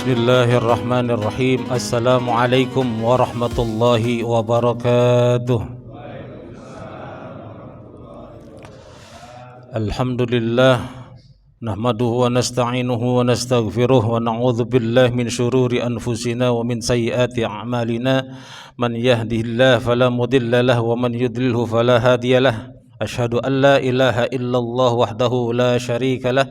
Bismillahirrahmanirrahim. Assalamualaikum warahmatullahi wabarakatuh. Alhamdulillah nahmaduhu wa nasta'inuhu wa nastaghfiruh wa na'udzu billahi min syururi anfusina wa min sayyiati a'malina. Man yahdihillahu fala mudilla lahu wa man yudlilhu fala hadiyalah. Asyhadu an la ilaha illallah wahdahu la syarika lah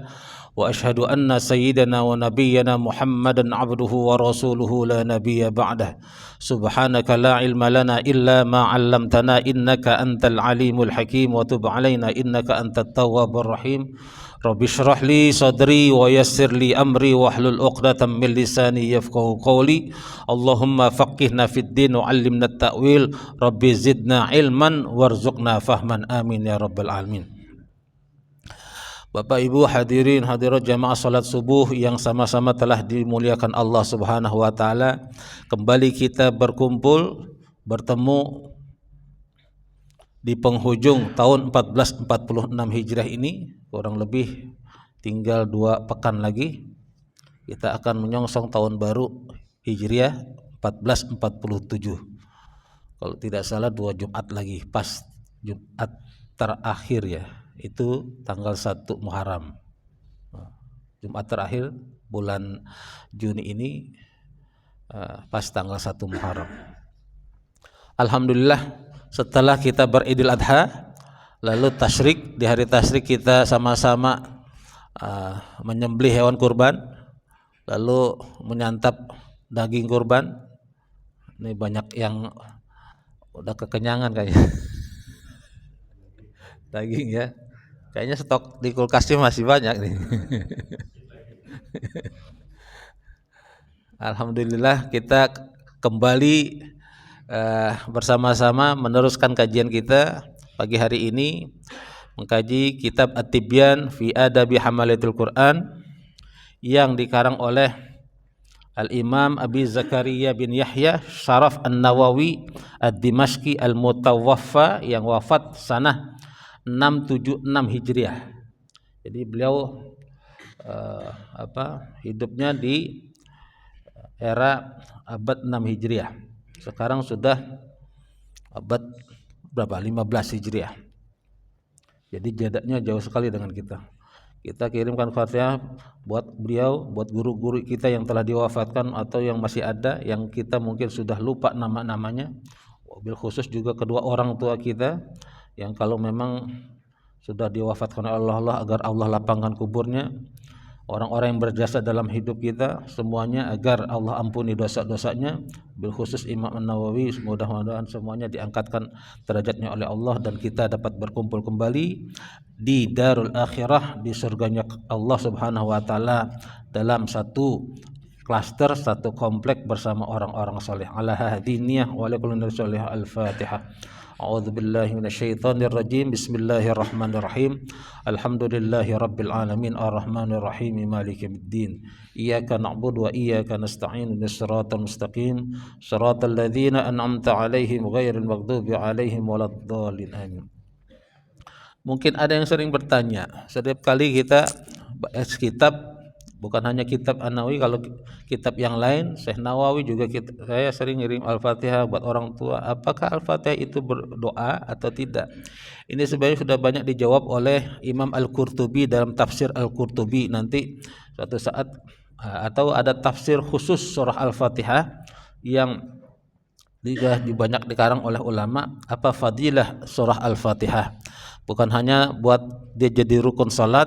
wa asyhadu anna sayyidana wa nabiyyana Muhammadan abduhu wa rasuluhu la nabiyya ba'dah. Subhanaka la ilma lana illa ma 'allamtana innaka antal alimul hakim wa tub 'alaina innaka antat tawwabur rahim. Rabbi shrah li sadri wa yassir li amri wahlul 'uqdatam min lisani yafqahu qawli. Allahumma faqihna fid din wa 'allimna at-ta'wil. Rabbi zidna ilman warzuqna fahman. Amin ya rabbal alamin. Bapak Ibu hadirin hadirat jamaah salat subuh yang sama-sama telah dimuliakan Allah Subhanahu wa taala, kembali kita berkumpul bertemu di penghujung tahun 1446 Hijriah ini. Kurang lebih tinggal 2 pekan lagi kita akan menyongsong tahun baru Hijriah 1447. Kalau tidak salah 2 Jumat lagi, pas Jumat terakhir ya, itu tanggal 1 Muharram. Jumat terakhir bulan Juni ini pas tanggal 1 Muharram. Alhamdulillah setelah kita beridul adha, lalu tasyrik, di hari tasyrik kita sama-sama menyembelih hewan kurban, lalu menyantap daging kurban. Ini banyak yang udah kekenyangan kayaknya daging ya. Kayaknya stok di kulkasnya masih banyak nih. Alhamdulillah kita kembali bersama-sama meneruskan kajian kita pagi hari ini, mengkaji kitab At-Tibyan fi Adabi Hamalatul Quran yang dikarang oleh Al-Imam Abi Zakaria bin Yahya Syaraf An-Nawawi Ad-Dimashqi Al-Mutawaffa yang wafat sanah 676 Hijriah. Jadi beliau hidupnya di era abad 6 Hijriah. Sekarang sudah abad berapa? 15 Hijriah. Jadi jaraknya jauh sekali dengan kita. Kita kirimkan Fatihah buat beliau, buat guru-guru kita yang telah diwafatkan atau yang masih ada, yang kita mungkin sudah lupa nama-namanya. Wabil khusus juga kedua orang tua kita yang kalau memang sudah diwafatkan oleh Allah agar Allah lapangkan kuburnya, orang-orang yang berjasa dalam hidup kita semuanya agar Allah ampuni dosa-dosanya, bil khusus Imam An-Nawawi, mudah-mudahan semuanya diangkatkan derajatnya oleh Allah dan kita dapat berkumpul kembali di darul akhirah, di surganya Allah Subhanahu wa taala dalam satu klaster, satu komplek bersama orang-orang saleh. Ala hadiniyah wa lakulun salih. Al-Fatihah. A'udzu billahi minasyaitonir rajim. Bismillahirrahmanirrahim. Alhamdulillahi rabbil alamin arrahmanir rahim maliki yaumiddin. Iyyaka na'budu wa iyyaka nasta'in. Shiratal mustaqim. Shiratal ladzina an'amta 'alaihim ghairil maghdubi 'alaihim waladdallin. Amin. Mungkin ada yang sering bertanya, setiap kali kita bahas kitab, bukan hanya kitab An-Nawawi, kalau kitab yang lain Syekh Nawawi juga saya sering ngirim Al-Fatihah buat orang tua. Apakah Al-Fatihah itu berdoa atau tidak? Ini sebenarnya sudah banyak dijawab oleh Imam Al-Qurtubi dalam tafsir Al-Qurtubi. Nanti suatu saat atau ada tafsir khusus surah Al-Fatihah yang juga banyak dikarang oleh ulama, apa fadilah surah Al-Fatihah. Bukan hanya buat dia jadi rukun salat,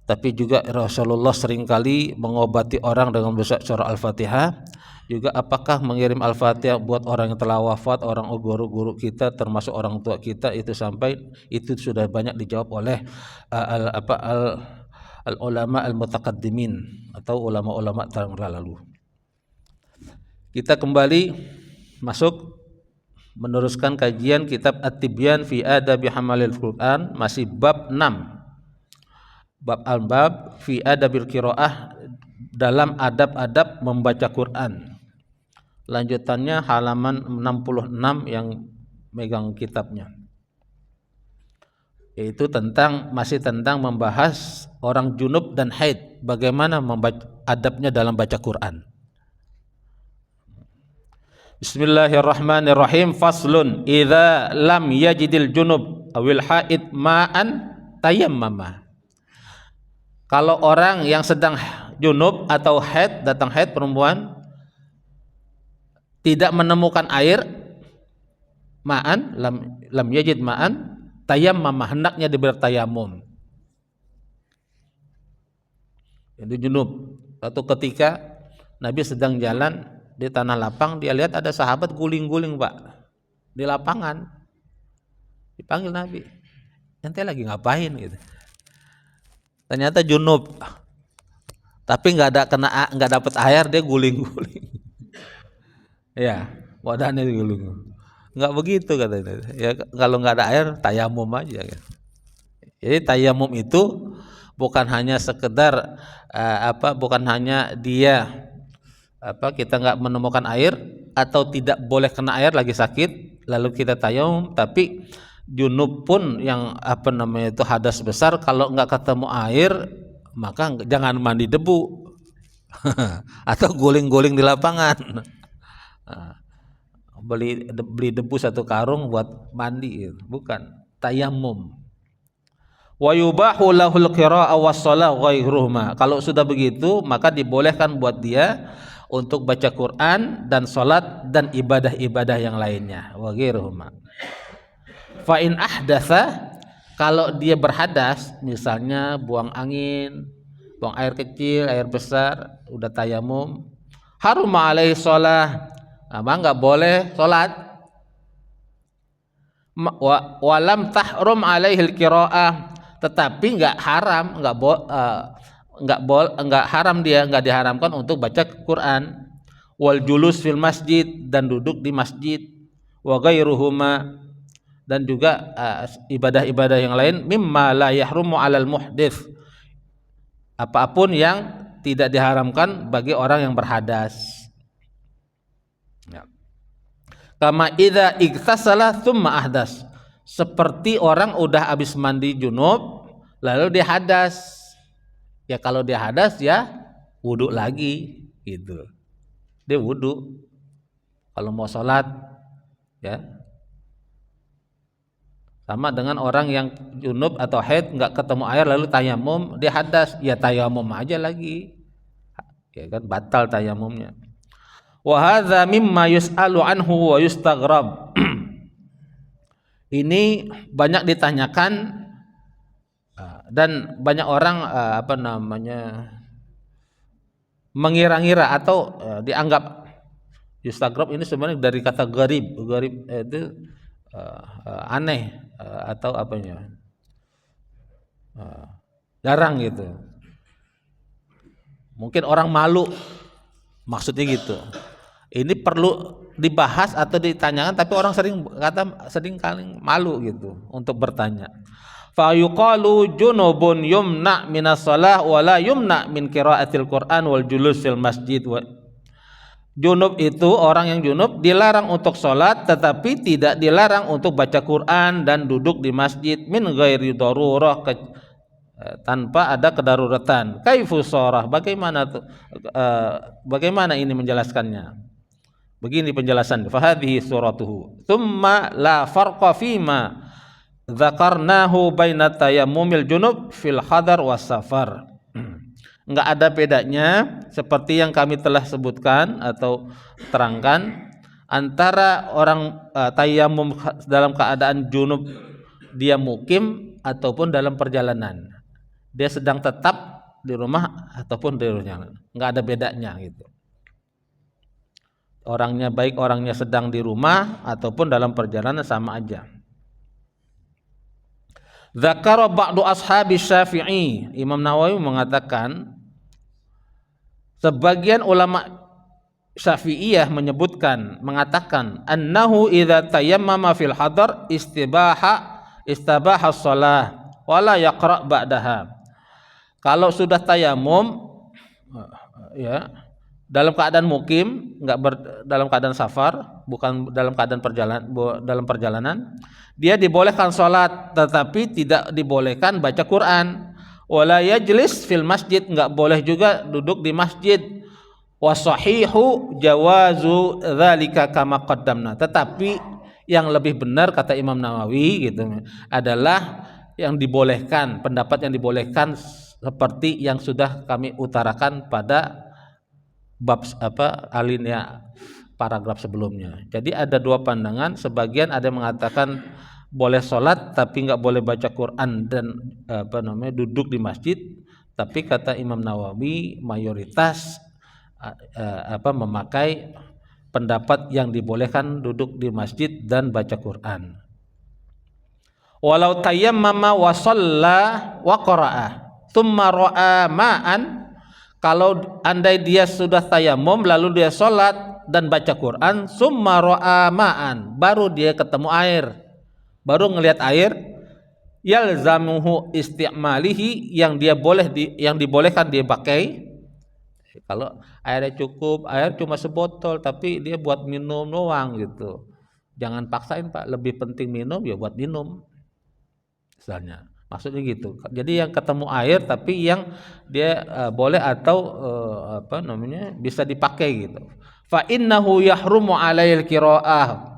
tapi juga Rasulullah seringkali mengobati orang dengan membaca surah Al-Fatihah. Juga apakah mengirim Al-Fatihah buat orang yang telah wafat, orang guru-guru kita termasuk orang tua kita, itu sampai itu sudah banyak dijawab oleh al-ulama al-mutaqaddimin atau ulama-ulama terdahulu. Kita kembali masuk meneruskan kajian kitab At-Tibyan fi Adabi Hamalil Quran, masih bab 6. Bab al-bab fi adabil qiraah, dalam adab-adab membaca Quran. Lanjutannya halaman 66 yang megang kitabnya. Yaitu masih tentang membahas orang junub dan haid, bagaimana adabnya dalam baca Quran. Bismillahirrahmanirrahim. Faslun idza lam yajidil junub awil haid ma'an tayammama. Kalau orang yang sedang junub atau haid, datang haid perempuan, tidak menemukan air, ma'an lam yajid ma'an tayammama, hendaknya dia bertayamum. Itu junub. Suatu ketika Nabi sedang jalan di tanah lapang, dia lihat ada sahabat guling-guling, Pak, di lapangan. Dipanggil Nabi, ente lagi ngapain gitu. Ternyata junub, tapi nggak dapat air, dia guling-guling. Ya, badannya guling. Nggak begitu katanya. Ya, kalau nggak ada air, tayamum aja. Jadi tayamum itu bukan hanya sekedar bukan hanya dia kita nggak menemukan air atau tidak boleh kena air, lagi sakit lalu kita tayamum, tapi junub pun yang itu hadas besar, kalau nggak ketemu air maka jangan mandi debu atau guling-guling di lapangan. Beli debu 1 karung buat mandi, bukan, tayamum. Wa yubahu lahul qira'ah was shalah ghairuhuma. Kalau sudah begitu maka dibolehkan buat dia untuk baca Quran dan salat dan ibadah-ibadah yang lainnya, wa ghairuhuma. Fa in ahdatsa, kalau dia berhadas, misalnya buang angin, buang air kecil, air besar, udah tayamum, haruma alaihi shalah, enggak boleh salat. Walam tahrum alaihil qiraah, tetapi enggak diharamkan untuk baca Quran. Wal julus fil masjid, dan duduk di masjid. Wa ghairuhuma, dan juga ibadah-ibadah yang lain. Mimma la yahrumu alal muhdits, apapun yang tidak diharamkan bagi orang yang berhadas. Kama idza igtasala tsumma ahdas, seperti orang udah habis mandi junub lalu dia hadas. Ya kalau dia hadas ya wudu lagi gitu. Dia wudu kalau mau sholat, ya. Sama dengan orang yang junub atau haid nggak ketemu air lalu tayamum, dia hadas, ya tayamum aja lagi. Ya kan, batal tayamumnya. Wa hadza mimma yus'alu anhu wa yustaghrab. Ini banyak ditanyakan dan banyak orang mengira-ngira atau dianggap. Yustaghrab ini sebenarnya dari kata gharib. Gharib itu aneh atau jarang gitu. Mungkin orang malu, maksudnya gitu. Ini perlu dibahas atau ditanyakan, tapi orang sering kali malu gitu untuk bertanya. Fa yuqalu junubun yumna minas shalah wa la yumna min qiraatil Qur'an wal julus fil masjid. Junub itu, orang yang junub dilarang untuk sholat tetapi tidak dilarang untuk baca Quran dan duduk di masjid, min ghairi darurah, tanpa ada kedaruratan. Kaifu sharah, bagaimana ini menjelaskannya? Begini penjelasan, fa hadhihi suratuhu. Tsumma la farqa fima dzakarnahu baina tayammumil junub fil hadar was safar. Enggak ada bedanya seperti yang kami telah sebutkan atau terangkan antara orang tayamum dalam keadaan junub, dia mukim ataupun dalam perjalanan. Dia sedang tetap di rumah ataupun di perjalanan. Enggak ada bedanya gitu. Orangnya baik orangnya sedang di rumah ataupun dalam perjalanan sama aja. Dzakara ba'du ashabi Syafi'i, Imam Nawawi mengatakan sebagian ulama Syafi'iyah mengatakan annahu idza tayammama fil hadar istabaha shalah wala yaqra ba'daha. Kalau sudah tayamum, ya, dalam keadaan mukim, dalam keadaan safar, bukan dalam keadaan perjalanan, dia dibolehkan sholat tetapi tidak dibolehkan baca Quran. Wala yajlis fil masjid, enggak boleh juga duduk di masjid. Wasahihu jawazu dzalika kama qaddamna. Tetapi yang lebih benar kata Imam Nawawi gitu adalah yang dibolehkan, pendapat yang dibolehkan seperti yang sudah kami utarakan pada bab alinea paragraf sebelumnya. Jadi ada dua pandangan, sebagian ada yang mengatakan boleh sholat tapi nggak boleh baca Quran dan duduk di masjid. Tapi kata Imam Nawawi mayoritas memakai pendapat yang dibolehkan duduk di masjid dan baca Quran. Walau tayammama wa shalla wa qara'a thumma ra'a ma'an, kalau andai dia sudah tayammum lalu dia sholat dan baca Quran, summa ra'a ma'an, baru dia ketemu air, baru ngelihat air, yalzamuhu isti'malihi, yang dibolehkan dia pakai. Kalau airnya cukup, air cuma sebotol tapi dia buat minum doang gitu, jangan paksain Pak, lebih penting minum ya buat minum misalnya, maksudnya gitu. Jadi yang ketemu air tapi yang dia boleh atau bisa dipakai gitu. Fa innahu yahrumu alail qiraah,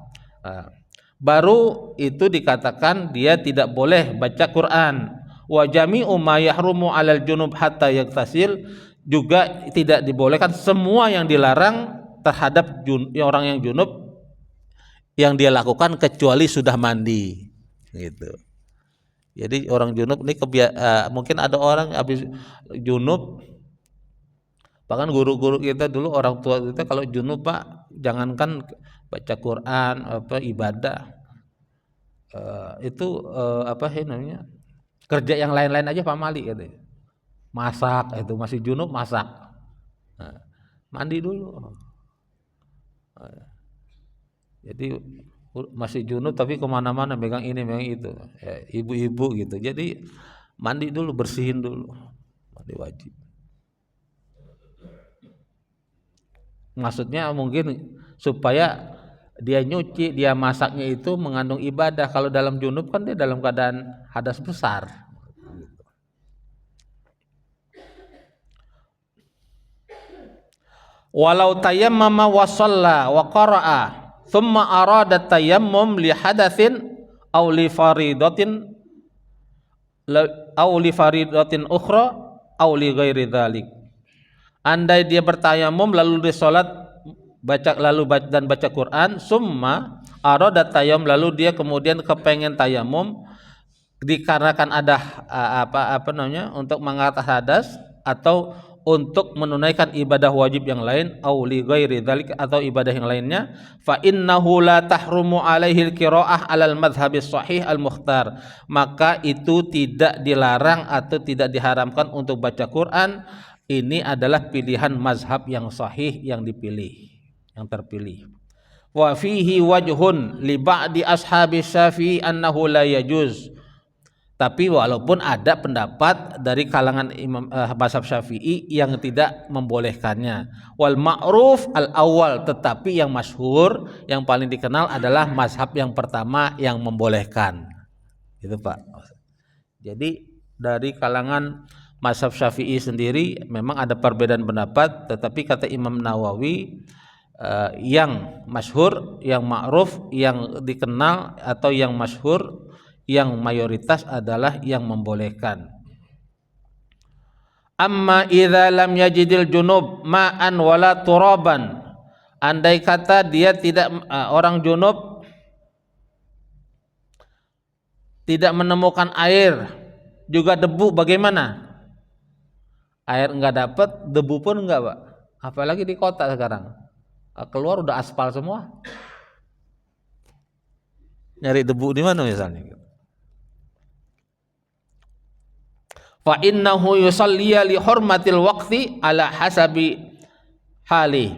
baru itu dikatakan dia tidak boleh baca Quran. Wa jami'u ma yahrumu alal junub hatta yaktasil, juga tidak dibolehkan semua yang dilarang terhadap orang yang junub yang dia lakukan kecuali sudah mandi gitu. Jadi orang junub ini mungkin ada orang habis junub, bahkan guru-guru kita dulu, orang tua kita kalau junub Pak, jangankan baca Quran ibadah kerja yang lain-lain aja Pak Mali gitu. Masak itu masih junub, masak, mandi dulu. Jadi masih junub tapi kemana-mana megang ini megang itu, ibu-ibu gitu. Jadi mandi dulu, bersihin dulu, mandi wajib. Maksudnya mungkin supaya dia nyuci, dia masaknya itu mengandung ibadah. Kalau dalam junub kan dia dalam keadaan hadas besar. Walau tayammama wa shalla wa qara'a thumma arada tayammum li hadatsin aw li faridatin ukhra aw li ghairi dzalik. Andai dia bertayamum lalu dia salat baca Quran, summa arada tayammum, lalu dia kemudian kepengen tayamum dikarenakan ada untuk mengatasi hadas atau untuk menunaikan ibadah wajib yang lain, au li ghairi dzalik, atau ibadah yang lainnya, fa innahu la tahrumu alaihi al-qiraah 'alal madhhabis shahih al-mukhtar, maka itu tidak dilarang atau tidak diharamkan untuk baca Quran. Ini adalah pilihan mazhab yang sahih, yang dipilih, yang terpilih. Wa fihi wajhun li ba'di ashabi Syafi'i annahu la yajuz. Tapi walaupun ada pendapat dari kalangan imam mazhab Syafi'i yang tidak membolehkannya, wal ma'ruf al awal, tetapi yang masyhur, yang paling dikenal adalah mazhab yang pertama yang membolehkan. Itu Pak. Jadi dari kalangan mazhab Syafi'i sendiri memang ada perbedaan pendapat, tetapi kata Imam Nawawi yang masyhur, yang ma'ruf, yang dikenal atau yang masyhur, yang mayoritas adalah yang membolehkan. Amma idza lam yajidil junub ma'an wala turaban, andai kata dia tidak orang junub tidak menemukan air juga debu, bagaimana? Air enggak dapat, debu pun enggak Pak. Apalagi di kota sekarang, keluar udah aspal semua, nyari debu di mana misalnya? Fa innahu yusalliya li hurmatil waqti ala hasabi hali,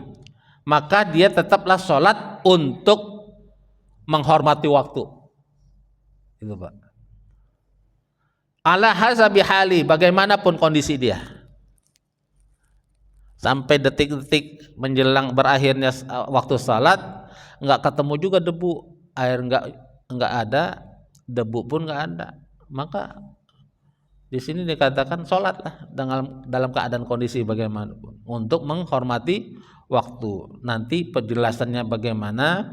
maka dia tetaplah sholat untuk menghormati waktu. Itu Pak. Ala hasabi hali, bagaimanapun kondisi dia. Sampai detik-detik menjelang berakhirnya waktu salat, enggak ketemu juga debu, air enggak ada, debu pun enggak ada, maka Di sini dikatakan sholatlah dalam keadaan kondisi bagaimanapun untuk menghormati waktu. Nanti penjelasannya bagaimana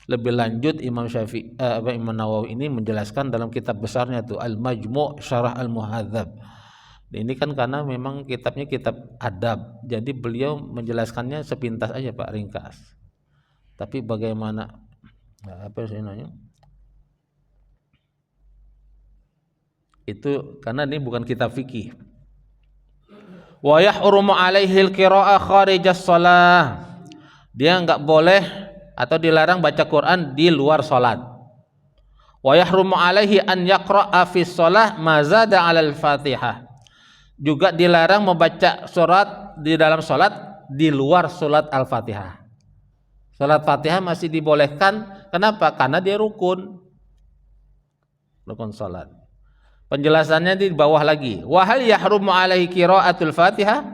lebih lanjut Imam Imam Nawawi ini menjelaskan dalam kitab besarnya tuh Al-Majmu' Syarah Al-Muhadzab. Ini kan karena memang kitabnya kitab adab, jadi beliau menjelaskannya sepintas aja Pak, ringkas. Tapi bagaimana apa sih namanya? Itu karena ini bukan kitab fikih. Wa yahrumu alaihi al-qira'ah kharijas shalah. Dia enggak boleh atau dilarang baca Quran di luar salat. Wa yahrumu alaihi an yaqra'a fi shalah ma zada 'alal Fatihah. Juga dilarang membaca surat di dalam salat di luar surat Al-Fatihah. Salat Fatihah masih dibolehkan. Kenapa? Karena dia rukun salat. Penjelasannya di bawah lagi. Wa hal yahrumu alaihi qiraatul Fatihah?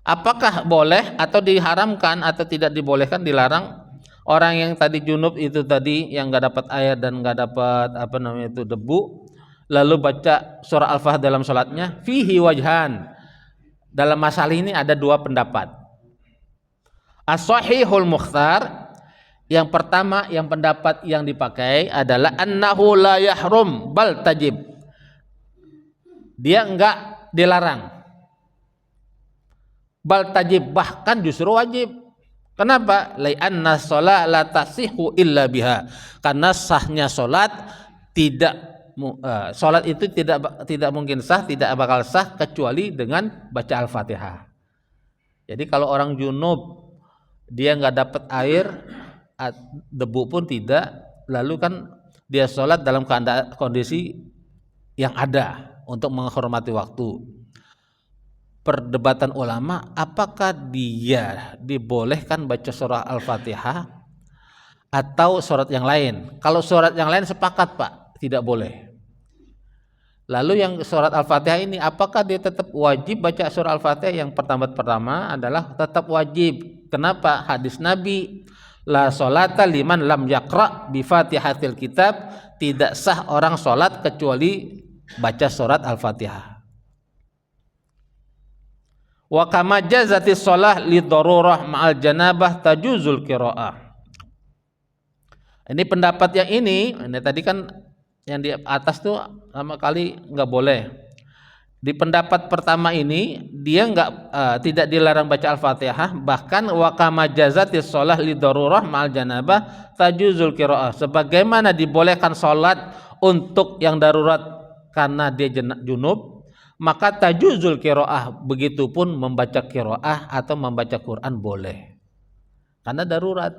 Apakah boleh atau diharamkan atau tidak dibolehkan, dilarang orang yang tadi junub itu tadi, yang enggak dapat air dan enggak dapat apa namanya itu debu, lalu baca surah Al-Fatihah dalam salatnya? Fihi wajhan. Dalam masalah ini ada dua pendapat. As-sahihul mukhtar, yang pertama, yang pendapat yang dipakai adalah annahu la yahrum bal tajib. Dia enggak dilarang, bal tajib, bahkan justru wajib. Kenapa? Li'anna shalah la tasihhu illa biha. Karena sahnya salat salat itu tidak mungkin sah, tidak bakal sah kecuali dengan baca Al-Fatihah. Jadi kalau orang junub dia enggak dapat air, debu pun tidak, lalu kan dia sholat dalam kondisi yang ada untuk menghormati waktu. Perdebatan ulama, apakah dia dibolehkan baca surah Al-Fatihah atau surat yang lain? Kalau surat yang lain sepakat Pak, tidak boleh. Lalu yang surat Al-Fatihah ini, apakah dia tetap wajib baca surah Al-Fatihah? Yang pertama adalah tetap wajib. Kenapa? Hadis Nabi, la sholata liman lam yaqra bi fatihatil kitab. Tidak sah orang sholat kecuali baca surat Al-Fatihah. Wa kama jazatis sholah li darurah ma'al janabah tajuzul qiraah. Ini pendapat yang ini tadi kan yang di atas tuh sama kali enggak boleh. Di pendapat pertama ini dia tidak dilarang baca Al-Fatihah, bahkan wa kama jazatis shalah li darurah ma'al janabah tajuzul qiraah. Sebagaimana dibolehkan salat untuk yang darurat karena dia junub, maka tajuzul qiraah, begitupun membaca qiraah atau membaca Quran boleh. Karena darurat.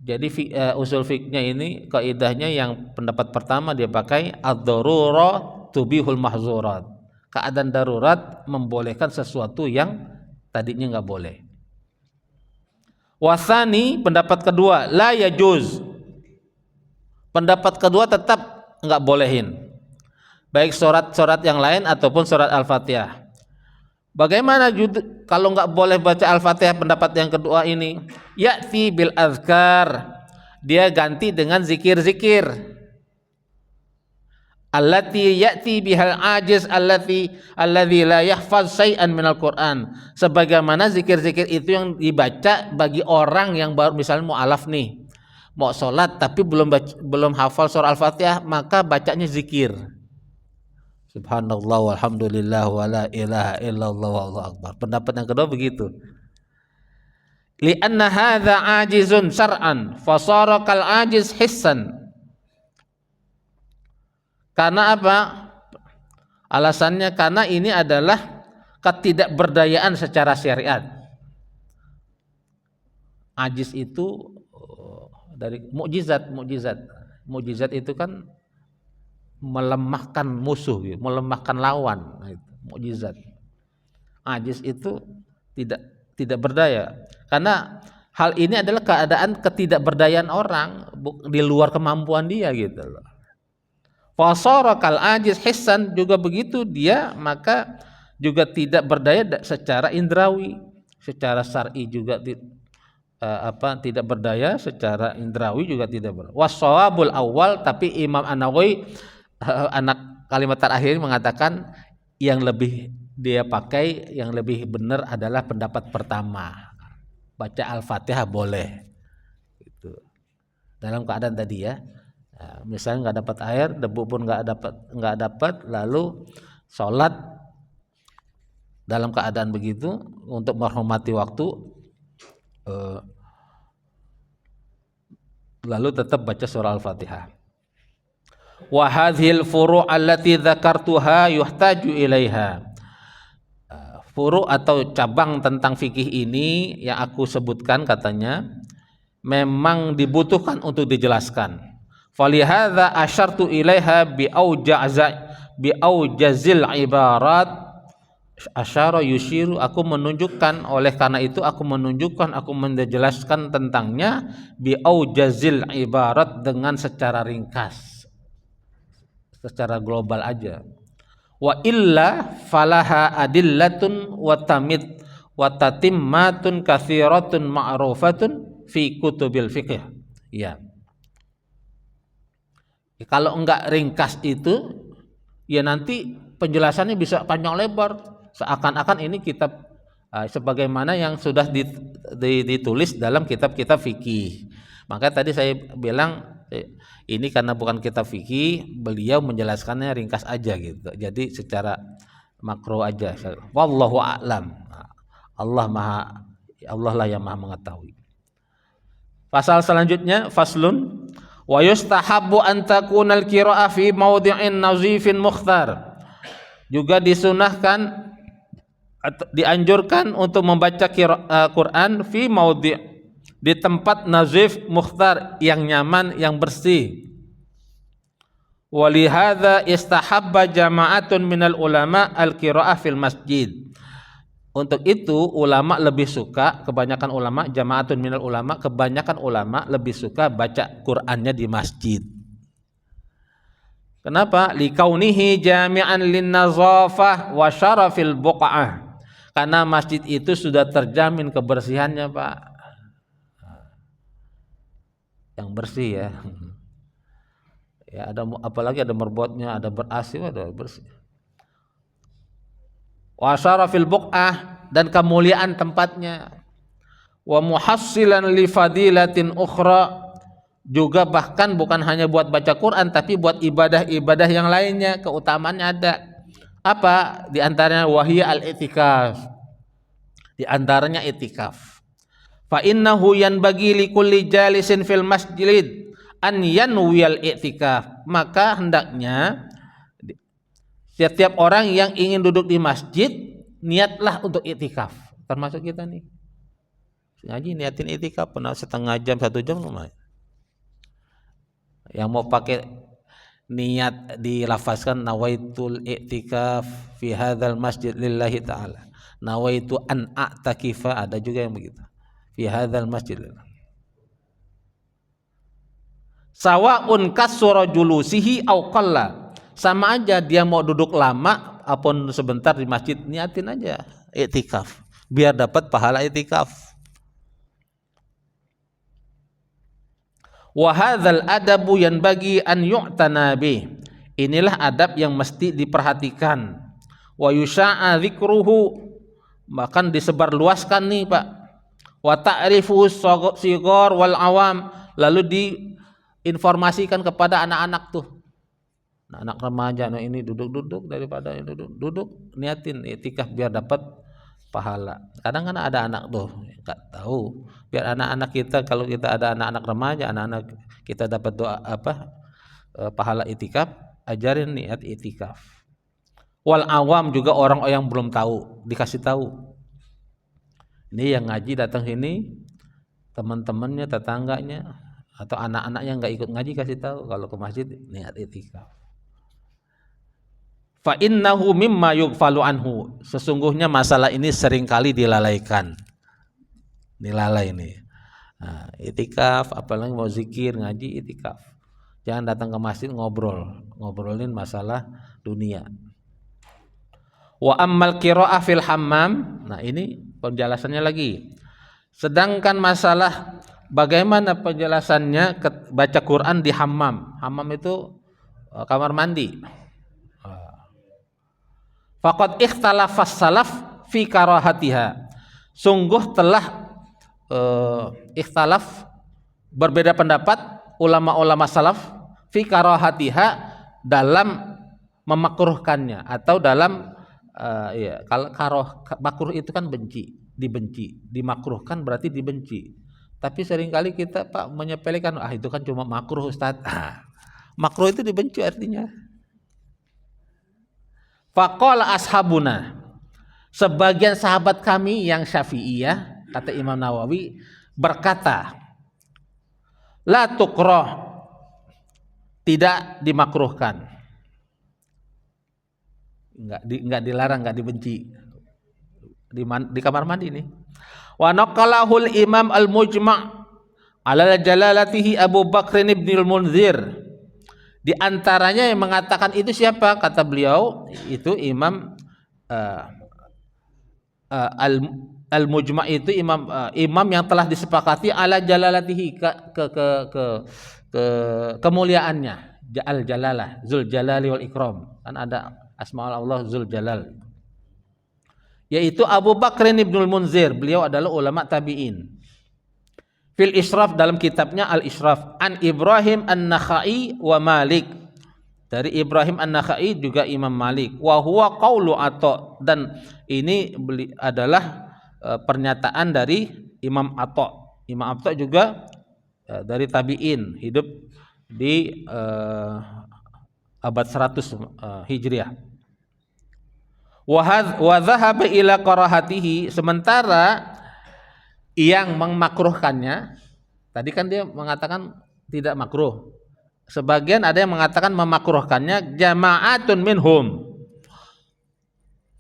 Jadi usul fikihnya ini kaidahnya yang pendapat pertama dia pakai ad-darurah tubihul mahzurat. Keadaan darurat membolehkan sesuatu yang tadinya enggak boleh. Wasani, pendapat kedua, la yajuz. Pendapat kedua tetap enggak bolehin. Baik surat-surat yang lain ataupun surat Al-Fatihah. Bagaimana kalau enggak boleh baca Al-Fatihah pendapat yang kedua ini? Ya'ti bil azkar. Dia ganti dengan zikir-zikir. Allati ya'ti bihal ajiz alladzi la yahfaz syai'an minal Qur'an. Sebagaimana zikir-zikir itu yang dibaca bagi orang yang baru, misalnya mu'alaf nih, mau sholat tapi belum hafal surah Al-Fatihah, maka bacanya zikir. Subhanallah walhamdulillah wa la ilaha illallah wallahu akbar. Pendapat yang kedua begitu. Li'anna hadza ajizun syar'an fasara kal ajiz hissan. Karena apa? Alasannya karena ini adalah ketidakberdayaan secara syariat. Ajiz itu dari mukjizat. Mukjizat itu kan melemahkan musuh, melemahkan lawan, mukjizat. Ajiz itu tidak berdaya. Karena hal ini adalah keadaan ketidakberdayaan orang di luar kemampuan dia gitu loh. Fasara kal ajiz hissan, juga begitu dia maka juga tidak berdaya secara indrawi, secara syar'i juga tidak berdaya, secara indrawi juga tidak berdaya. Wasawabul awal, tapi Imam An-Nawawi anak kalimat terakhir mengatakan yang lebih dia pakai, yang lebih benar adalah pendapat pertama. Baca Al-Fatihah boleh. Gitu. Dalam keadaan tadi ya. Nah, misalnya nggak dapat air, debu pun nggak dapat, lalu sholat dalam keadaan begitu untuk menghormati waktu, lalu tetap baca surah Al-Fatihah. Wa hadhil furu' allati dzakartuha yuhtaju ilaiha. Furu' atau cabang tentang fikih ini yang aku sebutkan katanya memang dibutuhkan untuk dijelaskan. Falihadza asyartu ilaiha bi aujazil ibarat asyara yushiru, aku menunjukkan, oleh karena itu aku menjelaskan tentangnya bi aujazil ibarat dengan secara ringkas, secara global aja. Wa illa falaha adillatun wa tamid wa tatimmatun katsiratun ma'rufatun fi kutubil fiqh. Ya. Kalau enggak ringkas itu, ya nanti penjelasannya bisa panjang lebar, seakan-akan ini kitab sebagaimana yang sudah ditulis dalam kitab-kitab fikih. Maka tadi saya bilang ini karena bukan kitab fikih, beliau menjelaskannya ringkas aja gitu. Jadi secara makro aja. Wallahu a'lam. Allah lah yang Maha mengetahui. Pasal selanjutnya, faslun wa yustahabbu an takunal qira'ah fi mawdi'in nazifin mukhtar. Juga disunahkan atau dianjurkan untuk membaca Quran fi mawdi', di tempat nazif mukhtar, yang nyaman, yang bersih. Walihadza istahabba jama'atun minal ulama al-qira'ah fil masjid. Untuk itu ulama lebih suka, kebanyakan ulama, jama'atun minal ulama, kebanyakan ulama lebih suka baca Qur'annya di masjid. Kenapa? Likaunihi jami'an linnazafah wa syarafil buq'ah. Karena masjid itu sudah terjamin kebersihannya, Pak. Yang bersih ya. Ya ada, apalagi ada merbotnya, ada ber-AC, ada bersih. Wa syarafil buq'ah, dan kemuliaan tempatnya. Wa muhassilan li fadilatin ukhra, juga bahkan bukan hanya buat baca Quran tapi buat ibadah-ibadah yang lainnya, keutamaannya ada. Apa? Di antaranya wahiyya al-i'tikaf. Di antaranya i'tikaf. Fa innahu yanbaghi likulli jalisin fil masjid an yanwiyal i'tikaf. Maka hendaknya setiap orang yang ingin duduk di masjid niatlah untuk i'tikaf. Termasuk kita nih. Ngaji niatin i'tikaf pernah setengah jam, 1 jam lumayan. Yang mau pakai niat dilafazkan nawaitul i'tikaf fi hadzal masjid lillahi ta'ala. Nawaitu an a'takifa, ada juga yang begitu. Fi hadzal masjid. Sawa'un kasura julusihi aw qalla. Sama aja dia mau duduk lama apun sebentar di masjid, niatin aja i'tikaf biar dapat pahala i'tikaf. Wa hadzal adabu yanbaghi an yu'tana bih. Inilah adab yang mesti diperhatikan. Wa yusha'a dzikruhu, bahkan disebarluaskan nih, Pak. Wa ta'rifu sighar wal awam, lalu diinformasikan kepada anak-anak tuh. Anak remaja, nah ini duduk-duduk, daripada duduk niatin i'tikaf biar dapat pahala. Kadang kan ada anak tuh nggak tahu, biar anak-anak kita, kalau kita ada anak-anak remaja, anak-anak kita dapat doa pahala i'tikaf, ajarin niat i'tikaf. Wal awam, juga orang yang belum tahu dikasih tahu. Ini yang ngaji datang sini, teman-temannya, tetangganya atau anak-anaknya nggak ikut ngaji, kasih tahu kalau ke masjid niat i'tikaf. Fa innahu mimma yughfalu anhu, sesungguhnya masalah ini seringkali dilalaikan. Dilalai ini. Nah, i'tikaf, apalagi mau zikir, ngaji, i'tikaf. Jangan datang ke masjid ngobrolin masalah dunia. Wa ammal qira'ah fil hammam, nah ini penjelasannya lagi. Sedangkan masalah bagaimana penjelasannya baca Quran di hammam. Hammam itu kamar mandi. Faqad ikhtalafas salaf fi karahatiha. Sungguh telah ikhtalaf, berbeda pendapat ulama-ulama salaf fi karahatiha, dalam memakruhkannya atau dalam kalau makruh itu kan dibenci, dimakruhkan berarti dibenci. Tapi seringkali kita Pak menyepelekan, itu kan cuma makruh Ustaz. Makruh itu dibenci artinya. Faqala ashabuna, sebagian sahabat kami yang Syafi'iyah, kata Imam Nawawi, berkata, la tukrah, tidak dimakruhkan, enggak dilarang, enggak dibenci di kamar mandi nih. Wa naqalahul Imam al-Mujma' ala jalalatihi Abu Bakr ibn al-Munzir. Di antaranya yang mengatakan itu siapa? Kata beliau, itu Imam al-Mujma' itu imam yang telah disepakati ala jalalatihi, ke kemuliaannya, al-jalalah, Zul Jalali wal Ikram. Kan ada asmaul Allah Zul Jalal. Yaitu Abu Bakr ibn al-Munzir, beliau adalah ulama tabi'in. Fil Ishraf, dalam kitabnya Al-Ishraf, an Ibrahim An-Nakhai wa Malik, dari Ibrahim An-Nakhai juga Imam Malik, wa huwa qaulu Atha, dan ini adalah pernyataan dari Imam Atha. Imam Atha juga dari tabi'in, hidup di abad 100 Hijriah. Wa dhahaba ila karahatihi, sementara yang memakruhkannya, tadi kan dia mengatakan tidak makruh, sebagian ada yang mengatakan memakruhkannya, jama'atun minhum,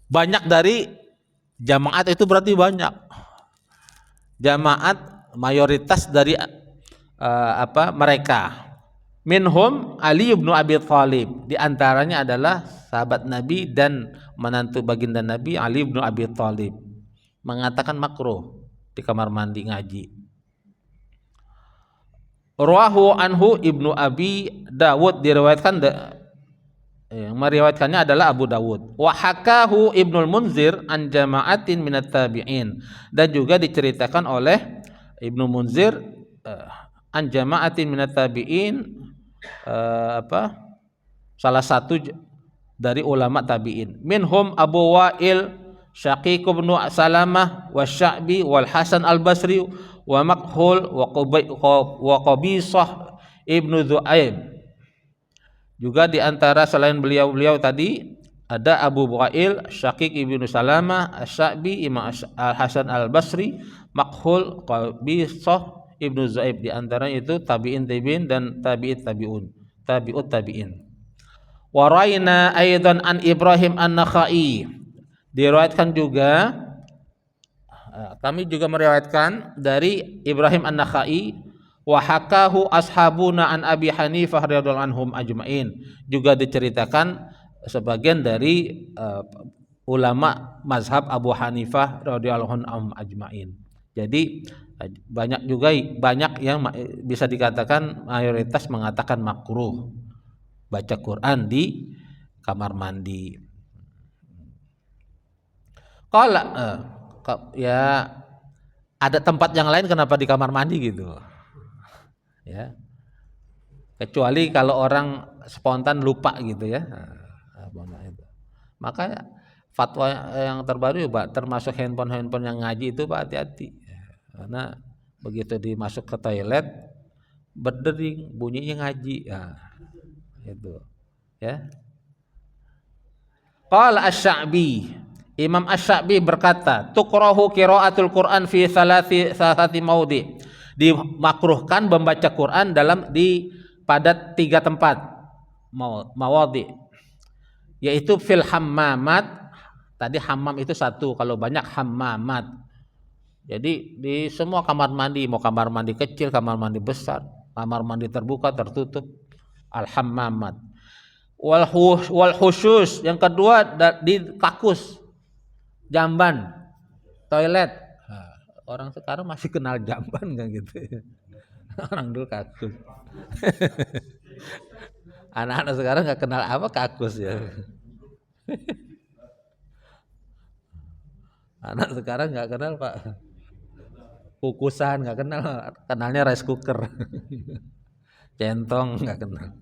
banyak dari jamaat, itu berarti banyak jamaat, mayoritas dari mereka. Minhum Ali bin Abi Thalib, di antaranya adalah sahabat Nabi dan menantu baginda Nabi Ali bin Abi Thalib, mengatakan makruh di kamar mandi ngaji. Rawahu anhu Ibnu Abi Dawud, diriwayatkan yang meriwayatkannya adalah Abu Dawud. Wa hakahu Ibnul Munzir an jama'atin minat tabi'in, dan juga diceritakan oleh Ibnu Munzir an jama'atin minat tabi'in, salah satu dari ulama tabi'in. Minhum Abu Wa'il Syaqiq bin Salamah wa Sya'bi wal Hasan al-Basri wa Makhul wa Qabisah ibnu Dzu'aib. Juga di antara selain beliau-beliau tadi ada Abu Wa'il, Syaqiq ibnu Salamah, Sya'bi, Imam al-Hasan al-Basri, Makhul, Qabisah ibnu Dzu'aib. Di antara itu tabi'in dan tabi'ut tabi'in. Wa raina aidan an Ibrahim an-Nakhai, diriwayatkan juga, kami juga meriwayatkan dari Ibrahim An-Nakhai, wa hakahu ashabuna an Abi Hanifah radhiyallahu anhum ajmain, juga diceritakan sebagian dari ulama mazhab Abu Hanifah radhiyallahu anhum ajmain. Jadi banyak yang bisa dikatakan mayoritas mengatakan makruh baca Quran di kamar mandi. Kalau ya ada tempat yang lain, kenapa di kamar mandi gitu ya, kecuali kalau orang spontan lupa gitu ya. Maka fatwa yang terbaru Pak, termasuk handphone yang ngaji itu Pak, hati-hati, karena begitu dimasuk ke toilet berdering bunyinya ngaji itu ya. Qala Asy-Sya'bi, Imam Asy-Sya'bi berkata, tukrahu qiraatul Quran fi thalathati maudi, dimakruhkan membaca Quran pada 3 tempat mawadhi, yaitu fil hammamat, tadi hammam itu 1, kalau banyak hammamat. Jadi di semua kamar mandi, mau kamar mandi kecil, kamar mandi besar, kamar mandi terbuka, tertutup, al hammamat. Wal khusus, yang kedua di kakus, jamban, toilet. Orang sekarang masih kenal jamban kan gitu. Orang dulu kakus. Anak-anak sekarang nggak kenal apa kakus ya. Anak sekarang nggak kenal Pak kukusan, nggak kenal, kenalnya rice cooker. Centong nggak kenal.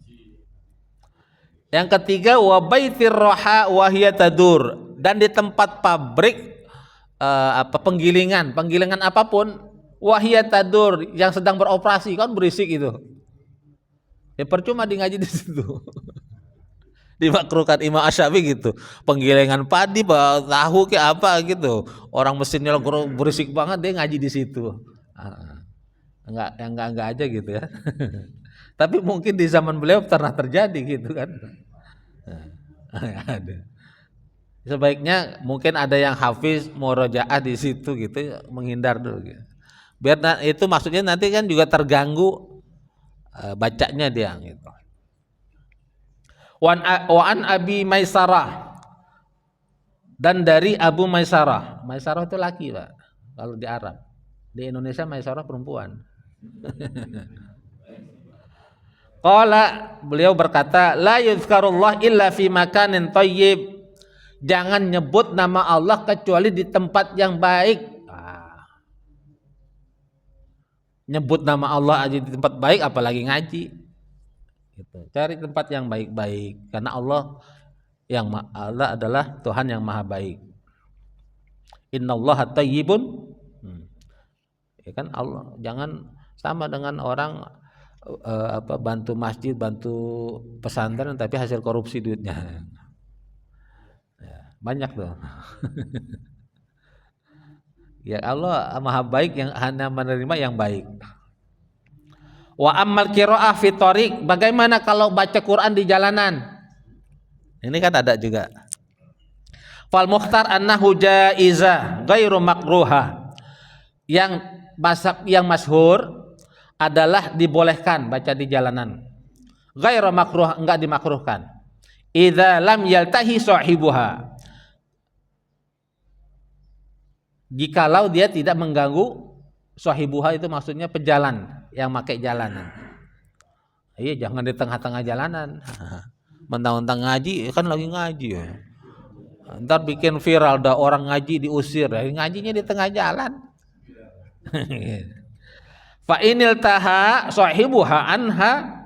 Yang ketiga wa baitir roha wa hiya tadur, dan di tempat pabrik penggilingan apapun wa hiya tadur yang sedang beroperasi kan berisik itu. Ya percuma di ngaji di situ. Dimakruhkan Imam Asy-Syafi'i gitu. Penggilingan padi, tahu ke apa gitu. Orang mesinnya berisik banget dia ngaji di situ. Enggak aja gitu ya. Tapi mungkin di zaman beliau pernah terjadi gitu kan. Ada. Sebaiknya mungkin ada yang hafiz murojaah di situ gitu, menghindar dulu gitu. Biar itu maksudnya nanti kan juga terganggu bacanya dia gitu. Wa an Abi Maisarah, dan dari Abu Maisarah. Maisarah itu laki Pak kalau di Arab. Di Indonesia Maisarah perempuan. Qala, beliau berkata, la yuzkarullah illa fi makanin thayyib. Jangan nyebut nama Allah kecuali di tempat yang baik. Nyebut nama Allah aja di tempat baik, apalagi ngaji. Gitu. Cari tempat yang baik-baik, karena Allah adalah Tuhan yang maha baik. Innallaha thayyibun. Ya kan Allah, jangan sama dengan orang bantu masjid, bantu pesantren tapi hasil korupsi duitnya. Ya, banyak tuh. Ya Allah maha baik yang hanya menerima yang baik. Wa ammal qiraah fi thariq, bagaimana kalau baca Quran di jalanan? Ini kan ada juga. Fal mukhtar annahu jaiza ghairu makruha. Yang masyhur adalah dibolehkan baca di jalanan. Ghairu makruh, enggak dimakruhkan. Idza lam yaltahi sahibuha. Jikalau dia tidak mengganggu sahibuha, itu maksudnya pejalan yang pakai jalanan. Iya, jangan di tengah-tengah jalanan. Mentang-mentang ngaji, kan lagi ngaji ya. Ntar bikin viral, ada orang ngaji diusir, ngajinya di tengah jalan. Fa inil taha sahibuha anha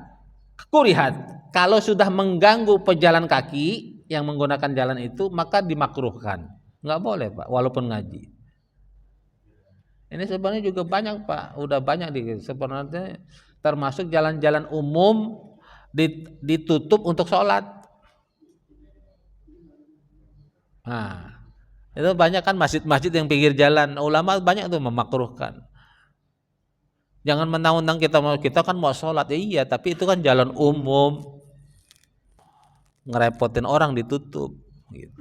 kurihat. Kalau sudah mengganggu pejalan kaki yang menggunakan jalan itu, maka dimakruhkan. Enggak boleh Pak, walaupun ngaji. Ini sebenarnya juga banyak Pak, udah banyak sebenarnya, termasuk jalan-jalan umum ditutup untuk sholat. Nah, itu banyak kan masjid-masjid yang pinggir jalan, ulama banyak tuh memakruhkan. Jangan mentang-mentang kita kan mau sholat, ya iya, tapi itu kan jalan umum, ngerepotin orang ditutup. Gitu.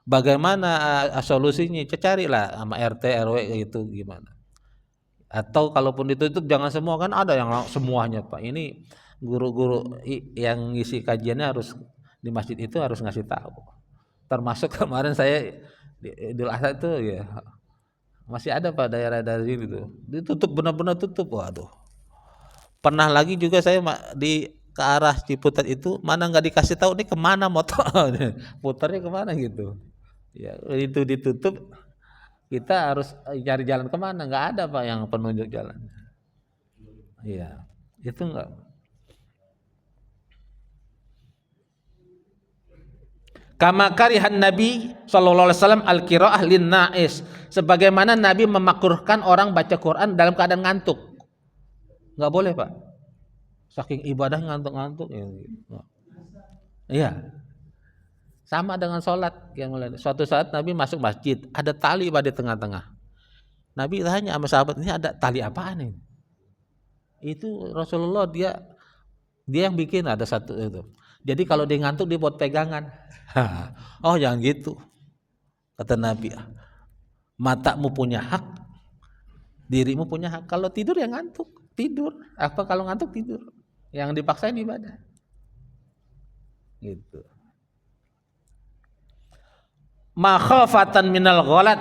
Bagaimana solusinya? Carilah sama RT RW itu gimana. Atau kalaupun ditutup jangan semua, kan ada yang semuanya Pak. Ini guru-guru yang ngisi kajiannya harus di masjid itu harus ngasih tahu. Termasuk kemarin saya di Idul Adha itu ya masih ada Pak daerah dari itu ditutup, benar-benar tutup. Waduh. Pernah lagi juga saya di ke arah Ciputat itu, mana nggak dikasih tahu nih kemana motor, putarnya kemana gitu. Ya itu ditutup, kita harus cari jalan kemana, nggak ada Pak yang penunjuk jalan. Iya, itu enggak. Kama karihan Nabi sallallahu alaihi wasallam al-qiraah lin na'is, sebagaimana Nabi memakruhkan orang baca Quran dalam keadaan ngantuk. Enggak boleh Pak, saking ibadah ngantuk-ngantuk ya. Iya. Sama dengan sholat yang mulai. Suatu saat Nabi masuk masjid, ada tali pada tengah-tengah. Nabi tanya sama sahabat, ini ada tali apaan ini? Itu Rasulullah dia yang bikin, ada satu itu. Jadi kalau dia ngantuk dia buat pegangan. Oh jangan gitu, kata Nabi. Matamu punya hak, dirimu punya hak. Kalau tidur ya ngantuk, tidur. Apa kalau ngantuk tidur? Yang dipaksain ibadah. Gitu. Makhafatan minal ghalat,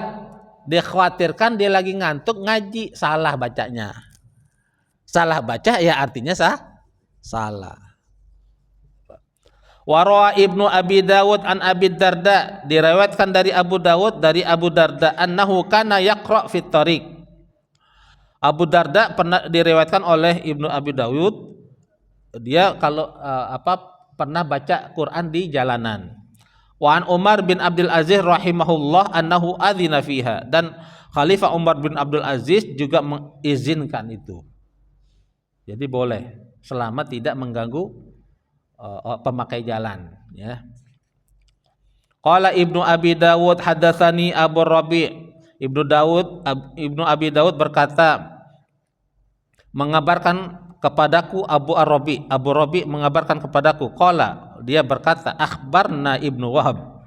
dikhawatirkan dia lagi ngantuk ngaji salah bacanya. Salah baca ya artinya salah. Warawa Ibnu Abi Dawud an Abi Darda, diriwayatkan dari Abu Dawud dari Abu Darda annahu kana yaqra fit tariq. Abu Darda pernah diriwayatkan oleh Ibnu Abi Dawud, dia kalau pernah baca Quran di jalanan. Wa an Umar bin Abdul Aziz rahimahullah annahu adzina fiha, dan Khalifah Umar bin Abdul Aziz juga mengizinkan itu. Jadi boleh selama tidak mengganggu pemakai jalan, ya. Qala Ibnu Abi Dawud hadatsani Abu Rabi'. Ibnu Abi Dawud berkata, mengabarkan kepadaku Abu Rabi'. Abu Rabi' mengabarkan kepadaku, qala, dia berkata, akhbarna Ibnu Wahab,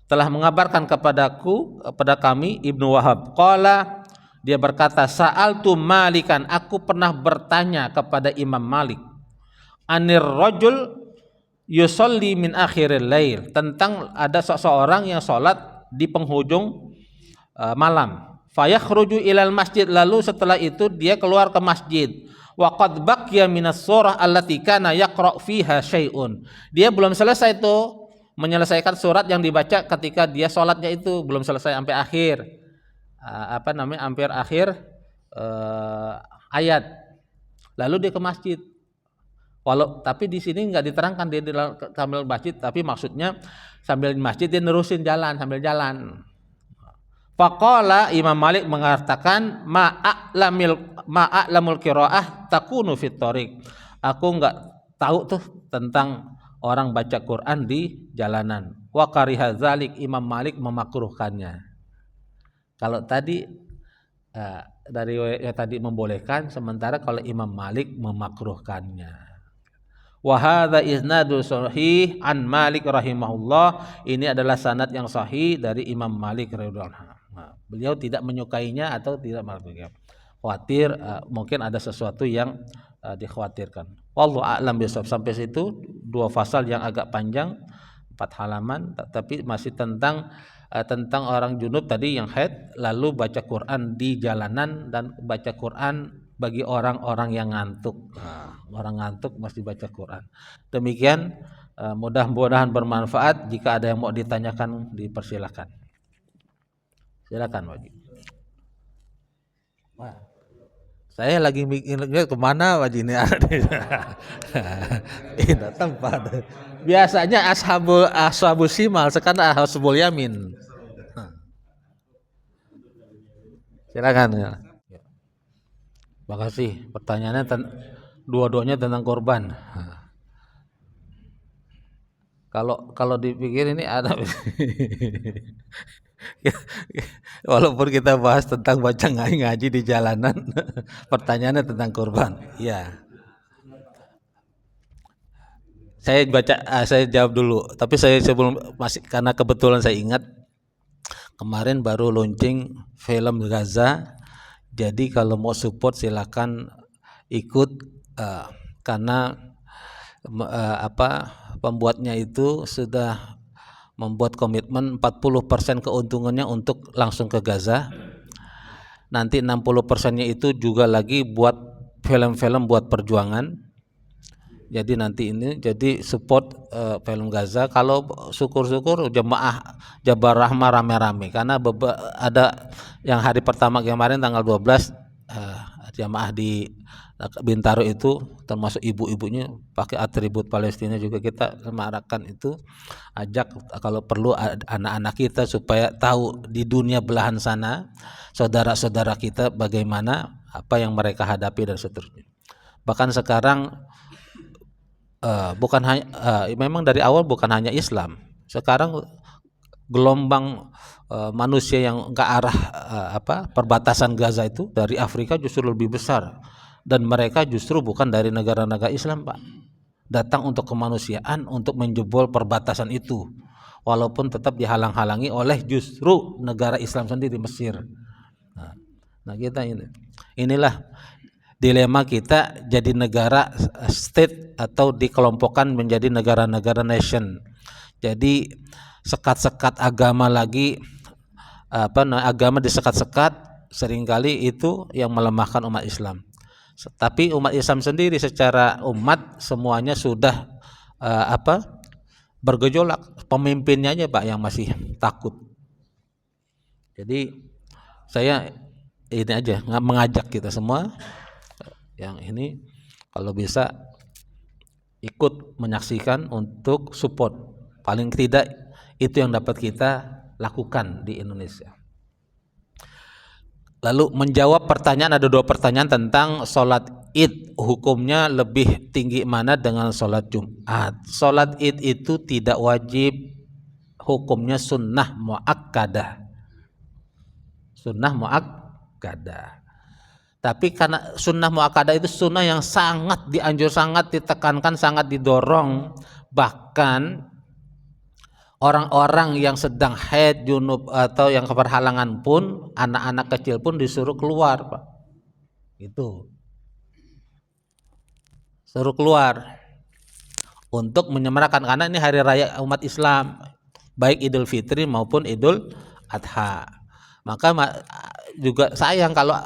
telah mengabarkan kepada kami Ibnu Wahab. Qala, dia berkata, sa'altu Malikan, aku pernah bertanya kepada Imam Malik, anir rajul yusolli min akhiril lail, tentang ada seseorang yang sholat di penghujung malam. Fayakhruju ilal masjid, lalu setelah itu dia keluar ke masjid. Wa qad baqiya minas surah allati kana yaqra fiha syai'un. Dia belum selesai itu menyelesaikan surat yang dibaca ketika dia sholatnya itu, belum selesai sampai akhir. Hampir akhir ayat. Lalu dia ke masjid. Tapi di sini nggak diterangkan dia sambil masjid, tapi maksudnya sambil di masjid dia nerusin jalan sambil jalan. Faqala, Imam Malik mengatakan, ma'a'lamul qiraah takunu fit thariq. Aku nggak tahu tuh tentang orang baca Quran di jalanan. Wa kariha dzalik, Imam Malik memakruhkannya. Kalau tadi dari tadi membolehkan, sementara kalau Imam Malik memakruhkannya. Wa hadza isnadu sahih an Malik rahimahullah, ini adalah sanad yang sahih dari Imam Malik radhiyallahu. Beliau tidak menyukainya atau tidak khawatir mungkin ada sesuatu yang dikhawatirkan. Wallahu a'lam bishawab. Sampai situ dua fasal yang agak panjang, 4 halaman, tapi masih tentang orang junub tadi yang haid lalu baca Quran di jalanan, dan baca Quran bagi orang-orang yang ngantuk. Orang ngantuk mesti baca Quran. Demikian, mudah-mudahan bermanfaat. Jika ada yang mau ditanyakan, dipersilakan. Silakan, Wajib. Wah, saya lagi mikir kemana Wajib ini ada. Ini tempat. Biasanya ashabul simal, sekarang ashabul yamin. Silakan ya. Terima kasih. Pertanyaannya dua-duanya tentang korban. Kalau dipikir ini ada walaupun kita bahas tentang baca ngaji di jalanan, pertanyaannya tentang korban. Ya. Saya jawab dulu, tapi saya sebelum karena kebetulan saya ingat kemarin baru launching film Gaza. Jadi kalau mau support silakan ikut, karena pembuatnya itu sudah membuat komitmen 40% keuntungannya untuk langsung ke Gaza. Nanti 60%-nya itu juga lagi buat film-film buat perjuangan. Jadi nanti ini jadi support film Gaza. Kalau syukur-syukur jemaah Jabar Rahmah rame-rame, karena ada yang hari pertama kemarin tanggal 12 jemaah di Bintaro itu termasuk ibu-ibunya pakai atribut Palestina juga, kita semarakkan itu, ajak kalau perlu anak-anak kita supaya tahu di dunia belahan sana saudara-saudara kita bagaimana apa yang mereka hadapi dan seterusnya. Bahkan sekarang bukan hanya memang dari awal bukan hanya Islam. Sekarang gelombang manusia yang ke arah perbatasan Gaza itu dari Afrika justru lebih besar, dan mereka justru bukan dari negara-negara Islam, Pak. Datang untuk kemanusiaan, untuk menjebol perbatasan itu, walaupun tetap dihalang-halangi oleh justru negara Islam sendiri, Mesir. Nah kita inilah dilema kita, jadi negara state atau dikelompokkan menjadi negara-negara nation. Jadi sekat-sekat agama lagi, agama disekat-sekat, seringkali itu yang melemahkan umat Islam. Tapi umat Islam sendiri secara umat semuanya sudah bergejolak, pemimpinnya aja Pak yang masih takut. Jadi saya ini aja mengajak kita semua yang ini kalau bisa ikut menyaksikan untuk support. Paling tidak itu yang dapat kita lakukan di Indonesia. Lalu menjawab pertanyaan, ada 2 pertanyaan tentang sholat id, hukumnya lebih tinggi mana dengan sholat Jumat. Sholat id itu tidak wajib, hukumnya sunnah muakkadah. Sunnah muakkadah. Tapi karena sunnah muakkadah itu sunnah yang sangat sangat ditekankan, sangat didorong. Bahkan orang-orang yang sedang haid, junub atau yang keberhalangan pun, anak-anak kecil pun disuruh keluar, Pak. Itu. Suruh keluar untuk menyemarakan, karena ini hari raya umat Islam, baik Idul Fitri maupun Idul Adha. Maka juga sayang kalau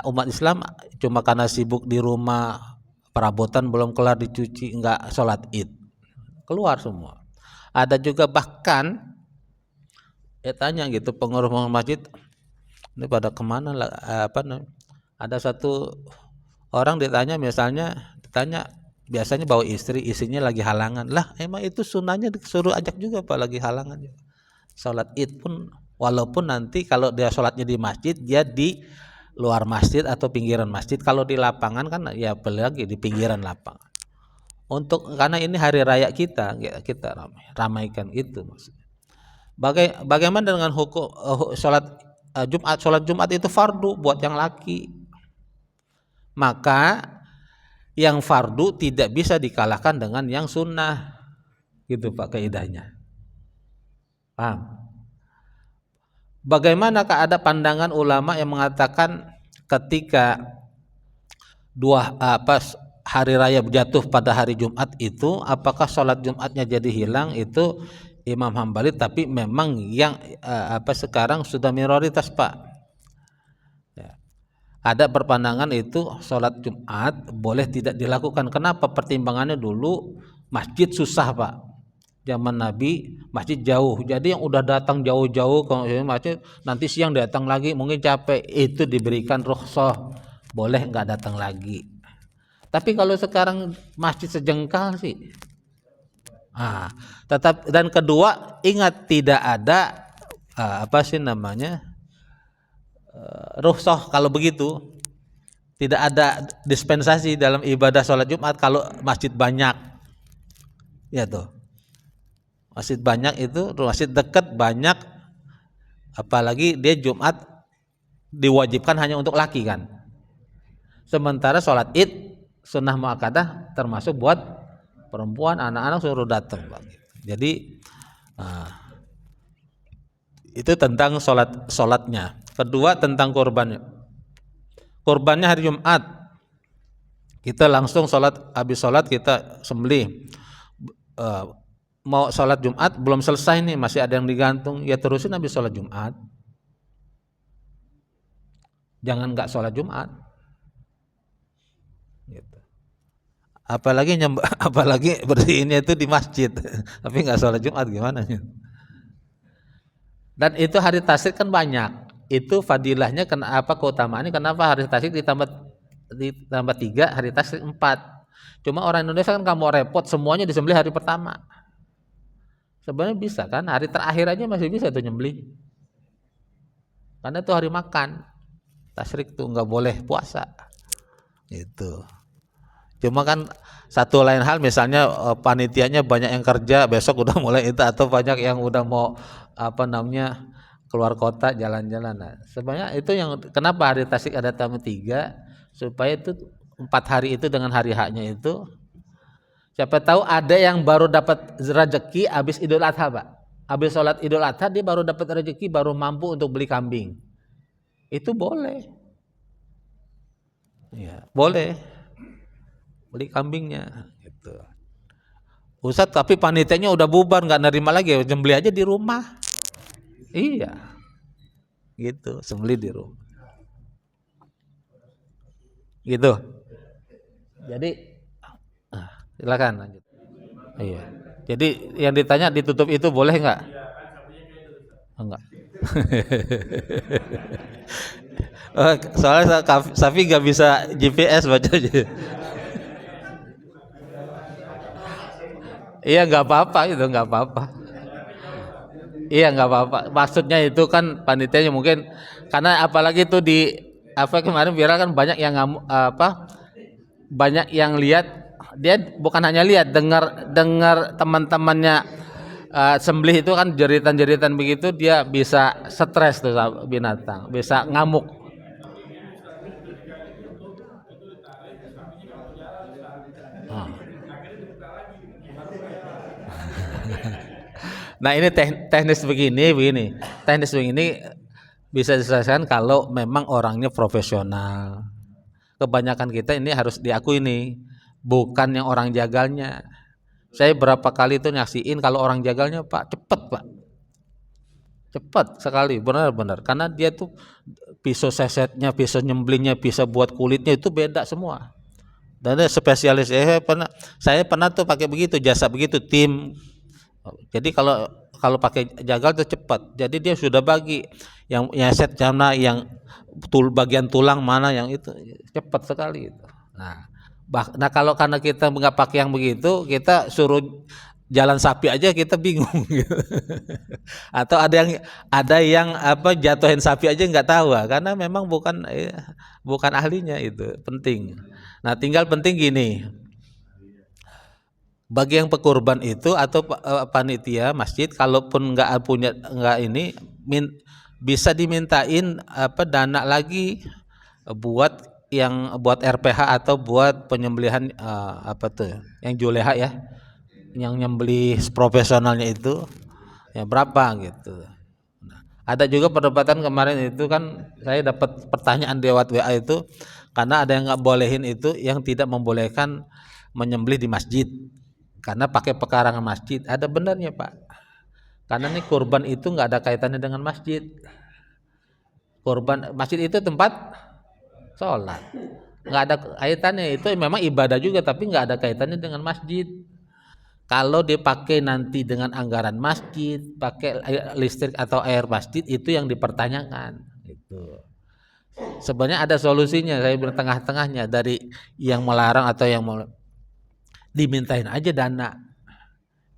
umat Islam cuma karena sibuk di rumah, perabotan belum kelar dicuci, enggak sholat id, keluar semua. Ada juga bahkan tanya gitu pengurus masjid, ini pada kemana lah, ada satu orang ditanya, biasanya bawa istri, istrinya lagi halangan, lah emang itu sunnahnya disuruh ajak juga Pak, lagi halangan sholat id pun, walaupun nanti kalau dia sholatnya di masjid, dia di luar masjid atau pinggiran masjid. Kalau di lapangan kan ya apalagi di pinggiran lapangan. Karena ini hari raya kita ramaikan itu maksudnya. Bagaimana dengan hukum sholat Jumat? Sholat Jumat itu fardu buat yang laki. Maka yang fardu tidak bisa dikalahkan dengan yang sunnah. Gitu Pak kaidahnya. Paham? Bagaimanakah ada pandangan ulama yang mengatakan ketika hari raya jatuh pada hari Jumat itu, apakah sholat Jumatnya jadi hilang? Itu Imam Hambali, tapi memang yang sekarang sudah minoritas Pak. Ya. Ada perpandangan itu sholat Jumat boleh tidak dilakukan. Kenapa? Pertimbangannya dulu masjid susah Pak. Zaman Nabi masjid jauh, jadi yang udah datang jauh-jauh ke masjid nanti siang datang lagi mungkin capek, itu diberikan rukhsah, boleh nggak datang lagi. Tapi kalau sekarang masjid sejengkal sih, tetap. Dan kedua, ingat tidak ada rukhsah. Kalau begitu tidak ada dispensasi dalam ibadah sholat Jumat kalau masjid banyak, ya tuh. Masjid banyak itu, masjid dekat banyak, apalagi dia Jumat diwajibkan hanya untuk laki kan. Sementara sholat id sunnah muakkadah termasuk buat perempuan, anak-anak suruh datang. Jadi itu tentang sholatnya. Kedua tentang kurbannya. Kurbannya hari Jumat kita langsung habis sholat kita sembelih. Mau sholat Jumat belum selesai nih, masih ada yang digantung, ya terusin habis sholat Jumat. Jangan nggak sholat Jumat. Gitu. Apalagi bersihinnya itu di masjid, tapi nggak sholat Jumat gimana? Dan itu hari tasyrik kan banyak. Itu fadilahnya keutamaannya kenapa hari tasyrik ditambah 3, hari tasyrik 4. Cuma orang Indonesia kan nggak mau repot, semuanya disembelih hari pertama. Sebenarnya bisa kan, hari terakhir aja masih bisa tuh nyembelih. Karena itu hari makan. Tasyrik tuh nggak boleh puasa. Itu. Cuma kan satu lain hal, misalnya panitianya banyak yang kerja, besok udah mulai itu, atau banyak yang udah mau keluar kota jalan-jalan. Nah, sebenarnya itu yang kenapa hari tasyrik ada tambah 3, supaya itu 4 hari itu dengan hari haknya itu. Siapa tahu ada yang baru dapat rezeki habis Idul Adha Pak. Habis sholat Idul Adha dia baru dapat rezeki, baru mampu untuk beli kambing. Itu boleh. Ya, boleh. Beli kambingnya gitu. Ustadz, tapi panitianya udah bubar, nggak nerima lagi, beli aja di rumah. Iya. Gitu, sembelih di rumah. Gitu. Jadi silakan lanjut. Iya. Jadi yang ditanya ditutup itu boleh nggak? Enggak. Oh, soalnya Safi nggak bisa GPS baca aja. Iya nggak apa-apa itu nggak apa-apa. Iya nggak apa-apa. Maksudnya itu kan panitianya mungkin karena apalagi itu di apa kemarin viral kan banyak yang apa banyak yang lihat dia bukan hanya lihat dengar dengar teman-temannya sembelih itu kan jeritan-jeritan begitu dia bisa stres tuh binatang bisa ngamuk. Ah. Nah ini teknis begini bisa diselesaikan kalau memang orangnya profesional. Kebanyakan kita ini harus diakui nih, bukan yang orang jagalnya. Saya berapa kali itu nyaksiin kalau orang jagalnya Pak cepet Pak, cepet sekali benar-benar karena dia tuh pisau sesetnya, pisau nyemblingnya, pisau buat kulitnya itu beda semua. Dan ada spesialis saya pernah tuh pakai begitu jasa begitu tim. Jadi kalau kalau pakai jagal itu cepat. Jadi dia sudah bagi yang nyeset mana yang bagian tulang mana yang itu cepat sekali itu. Nah kalau karena kita nggak pakai yang begitu, kita suruh jalan sapi aja kita bingung gitu. Atau ada yang apa jatuhin sapi aja nggak tahu karena memang bukan ahlinya itu penting. Nah tinggal penting gini. Bagi yang pekurban itu atau panitia masjid kalaupun nggak ini bisa dimintain apa dana lagi buat yang buat RPH atau buat penyembelihan apa tuh yang juleha ya yang nyembelih profesionalnya itu ya berapa gitu. Nah, ada juga perdebatan kemarin itu kan saya dapat pertanyaan di WA itu karena ada yang nggak bolehin itu yang tidak membolehkan menyembelih di masjid karena pakai pekarangan masjid. Ada benarnya Pak karena nih kurban itu nggak ada kaitannya dengan masjid. Kurban masjid itu tempat sholat nggak ada kaitannya itu memang ibadah juga tapi nggak ada kaitannya dengan masjid. Kalau dipakai nanti dengan anggaran masjid pakai listrik atau air masjid itu yang dipertanyakan itu. Sebenarnya ada solusinya saya bertengah-tengahnya dari yang melarang atau yang mau dimintain aja dana.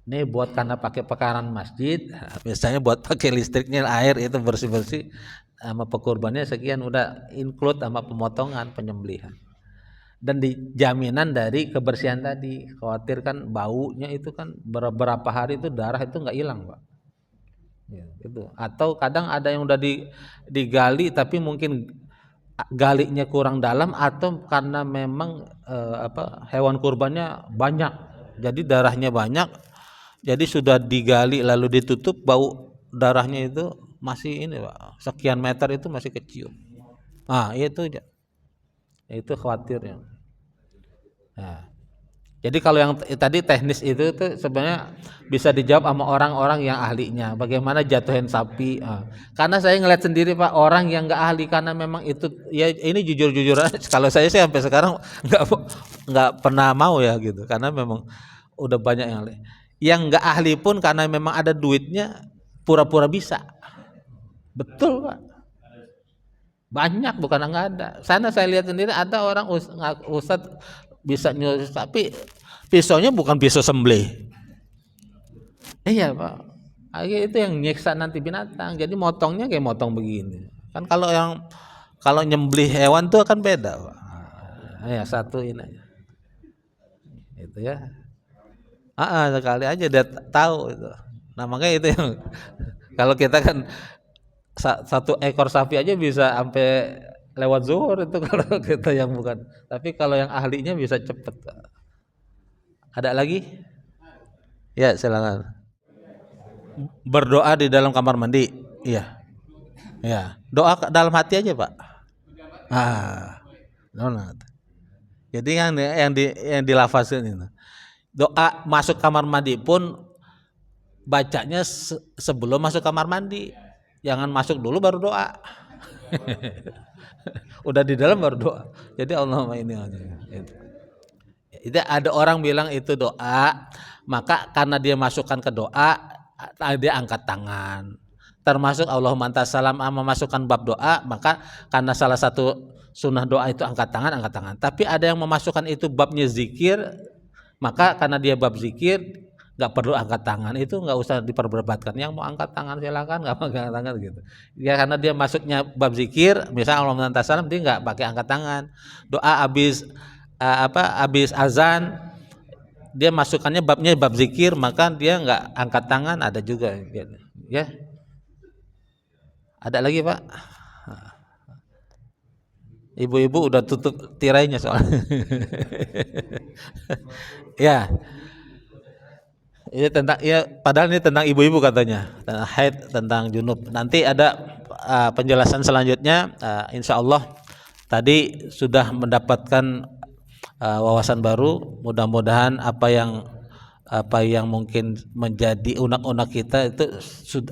Ini buat karena pakai pekarangan masjid, misalnya buat pakai listriknya air itu bersih-bersih sama pekurbannya sekian udah include sama pemotongan penyembelihan. Dan dijaminan dari kebersihan tadi, khawatir kan baunya itu kan beberapa hari itu darah itu nggak hilang Pak. Ya, gitu. Atau kadang ada yang udah digali tapi mungkin galinya kurang dalam atau karena memang hewan kurbannya banyak jadi darahnya banyak jadi sudah digali lalu ditutup bau darahnya itu masih ini Pak sekian meter itu masih kecium. Itu khawatirnya. Nah, jadi kalau yang tadi teknis itu tuh sebenarnya bisa dijawab sama orang-orang yang ahlinya. Bagaimana jatuhin sapi? Karena saya ngeliat sendiri Pak orang yang nggak ahli karena memang itu ya ini jujur-jujur aja. Kalau saya sih sampai sekarang nggak pernah mau ya gitu. Karena memang udah banyak yang ahli. Yang nggak ahli pun karena memang ada duitnya pura-pura bisa. Betul Pak. Banyak bukan nggak ada. Sana saya lihat sendiri ada orang ustadz bisa nyuruh tapi pisaunya bukan pisau sembelih. Iya Pak. Itu yang nyiksa nanti binatang. Jadi motongnya kayak motong begini. Kan kalau nyembelih hewan tuh akan beda Pak. Ya satu ini aja. Itu ya. Sekali aja dia tahu itu. Nah makanya itu yang kalau kita kan satu ekor sapi aja bisa sampai lewat zuhur itu kalau kita yang bukan. Tapi kalau yang ahlinya bisa cepet. Ada lagi? Ya silakan. Berdoa di dalam kamar mandi. Iya. Ya. Doa dalam hati aja Pak. Jadi yang dilafazin itu. Doa masuk kamar mandi pun bacanya sebelum masuk kamar mandi. Jangan masuk dulu baru doa. Udah di dalam baru doa. Jadi Allahumma ini. Itu ada orang bilang itu doa maka karena dia masukkan ke doa, dia angkat tangan. Termasuk Allahumma antas salam memasukkan bab doa, maka karena salah satu sunnah doa itu angkat tangan. Tapi ada yang memasukkan itu babnya zikir, maka karena dia bab zikir nggak perlu angkat tangan, itu nggak usah diperdebatkan. Yang mau angkat tangan silakan, nggak mau angkat tangan gitu. Ya karena dia masuknya bab zikir, misalnya Allahumma antas salam, dia nggak pakai angkat tangan. Doa habis azan, dia masukannya babnya bab zikir, maka dia nggak angkat tangan, ada juga gitu. Ya. Ada lagi Pak? Ibu-ibu udah tutup tirainya soalnya. Ya. Ini tentang padahal ini tentang ibu-ibu katanya, tentang haid, tentang junub. Nanti ada penjelasan selanjutnya. Insya Allah tadi sudah mendapatkan wawasan baru. Mudah-mudahan apa yang mungkin menjadi unek-unek kita itu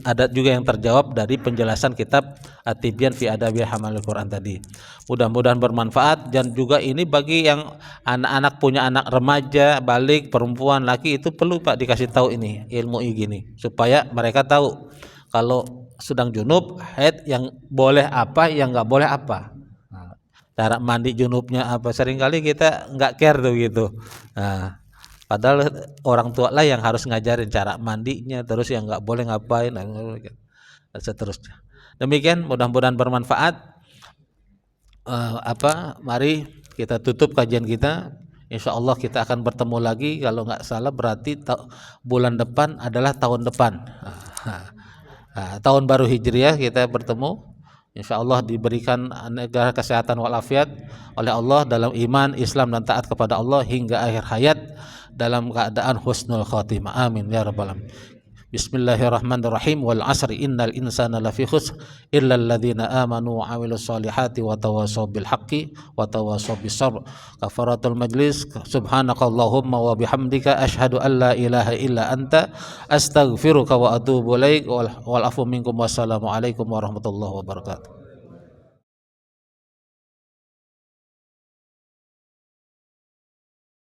ada juga yang terjawab dari penjelasan kitab At-Tibyan fi Adabi Hamalil Quran tadi. Mudah-mudahan bermanfaat, dan juga ini bagi yang anak-anak punya anak remaja, balik, perempuan, laki, itu perlu Pak dikasih tahu ini ilmu gini supaya mereka tahu kalau sedang junub, haid, yang boleh apa, yang nggak boleh apa. Cara mandi junubnya apa, seringkali kita nggak care tuh gitu. Padahal orang tua lah yang harus ngajarin cara mandinya, terus yang nggak boleh ngapain, dan seterusnya. Demikian, mudah-mudahan bermanfaat. Mari kita tutup kajian kita. Insya Allah kita akan bertemu lagi. Kalau nggak salah berarti bulan depan adalah tahun depan. Tahun baru Hijriah kita bertemu. Insya Allah diberikan negara kesehatan walafiat oleh Allah dalam iman, Islam, dan taat kepada Allah hingga akhir hayat dalam keadaan husnul khatimah. Amin ya rabbal alamin. Bismillahirrahmanirrahim. Wal asri innal insana lafi khusr illa alladzina amanu wa amilus solihati wa tawasaw bil haqqi wa tawasaw bis sabr. Kafaratul majlis. Subhanakallahumma wa bihamdika asyhadu an la ilaha illa anta astaghfiruka wa atubu ilaik. Wal afu minkum. Wassalamu alaikum warahmatullahi wabarakatuh.